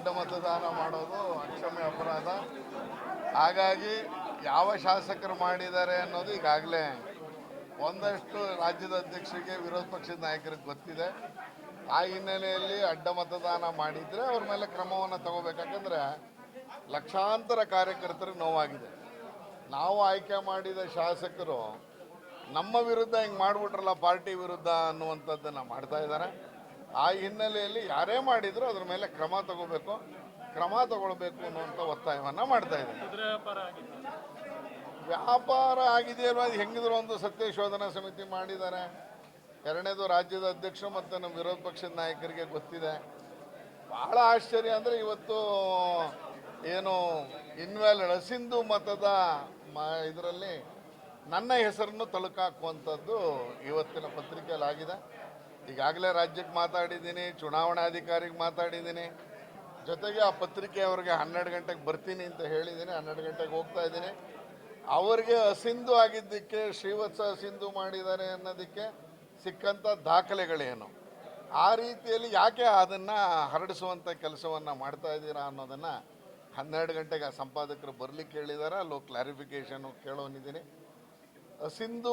ಅಡ್ಡ ಮತದಾನ ಮಾಡೋದು ಅಕ್ಷಮ್ಯ ಅಪರಾಧ. ಹಾಗಾಗಿ ಯಾವ ಶಾಸಕರು ಮಾಡಿದ್ದಾರೆ ಅನ್ನೋದು ಈಗಾಗಲೇ ಒಂದಷ್ಟು ರಾಜ್ಯದ ಅಧ್ಯಕ್ಷರಿಗೆ ವಿರೋಧ ಪಕ್ಷದ ನಾಯಕರಿಗೆ ಗೊತ್ತಿದೆ. ಆ ಹಿನ್ನೆಲೆಯಲ್ಲಿ ಅಡ್ಡ ಮತದಾನ ಮಾಡಿದರೆ ಅವ್ರ ಮೇಲೆ ಕ್ರಮವನ್ನು ತಗೋಬೇಕಾಗಂದ್ರೆ ಲಕ್ಷಾಂತರ ಕಾರ್ಯಕರ್ತರಿಗೆ ನೋವಾಗಿದೆ. ನಾವು ಆಯ್ಕೆ ಮಾಡಿದ ಶಾಸಕರು ನಮ್ಮ ವಿರುದ್ಧ ಹಿಂಗೆ ಮಾಡಿಬಿಟ್ರಲ್ಲ ಪಾರ್ಟಿ ವಿರುದ್ಧ ಅನ್ನುವಂಥದ್ದನ್ನು ಮಾಡ್ತಾ ಇದ್ದಾರೆ. ಆ ಹಿನ್ನೆಲೆಯಲ್ಲಿ ಯಾರೇ ಮಾಡಿದರೂ ಅದ್ರ ಮೇಲೆ ಕ್ರಮ ತಗೊಳ್ಬೇಕು ಅನ್ನುವಂಥ ಒತ್ತಾಯವನ್ನು ಮಾಡ್ತಾ ಇದ್ದಾರೆ. ವ್ಯಾಪಾರ ಆಗಿದೆಯಲ್ವ, ಅದು ಹೆಂಗಿದ್ರು ಒಂದು ಸತ್ಯ ಶೋಧನಾ ಸಮಿತಿ ಮಾಡಿದ್ದಾರೆ. ಎರಡನೇದು ರಾಜ್ಯದ ಅಧ್ಯಕ್ಷರು ಮತ್ತು ನಮ್ಮ ವಿರೋಧ ಪಕ್ಷದ ನಾಯಕರಿಗೆ ಗೊತ್ತಿದೆ. ಭಾಳ ಆಶ್ಚರ್ಯ ಅಂದರೆ ಇವತ್ತು ಏನು ಇನ್ವ್ಯಾಲಿಡ್ ಹಸಿಂದು ಮತದ ಇದರಲ್ಲಿ ನನ್ನ ಹೆಸರನ್ನು ತಳುಕಾಕುವಂಥದ್ದು ಇವತ್ತಿನ ಪತ್ರಿಕೆಯಲ್ಲಿ ಆಗಿದೆ. ಈಗಾಗಲೇ ರಾಜ್ಯಕ್ಕೆ ಮಾತಾಡಿದ್ದೀನಿ, ಚುನಾವಣಾಧಿಕಾರಿಗೆ ಮಾತಾಡಿದ್ದೀನಿ, ಜೊತೆಗೆ ಆ ಪತ್ರಿಕೆಯವ್ರಿಗೆ 12 ಗಂಟೆಗೆ ಬರ್ತೀನಿ ಅಂತ ಹೇಳಿದ್ದೀನಿ. 12 ಗಂಟೆಗೆ ಹೋಗ್ತಾ ಇದ್ದೀನಿ. ಅವರಿಗೆ ಹಸಿಂದು ಆಗಿದ್ದಕ್ಕೆ ಶ್ರೀವತ್ಸ ಹಸಿಂದು ಮಾಡಿದ್ದಾರೆ ಅನ್ನೋದಕ್ಕೆ ಸಿಕ್ಕಂಥ ದಾಖಲೆಗಳೇನು, ಆ ರೀತಿಯಲ್ಲಿ ಯಾಕೆ ಅದನ್ನು ಹರಡಿಸುವಂಥ ಕೆಲಸವನ್ನು ಮಾಡ್ತಾ ಇದ್ದೀರಾ ಅನ್ನೋದನ್ನು 12 ಗಂಟೆಗೆ ಆ ಸಂಪಾದಕರು ಬರಲಿಕ್ಕೆ ಹೇಳಿದ್ದಾರೆ. ಅಲ್ಲೂ ಕ್ಲಾರಿಫಿಕೇಷನು ಕೇಳೋನಿದ್ದೀನಿ. ಹಸಿಂದು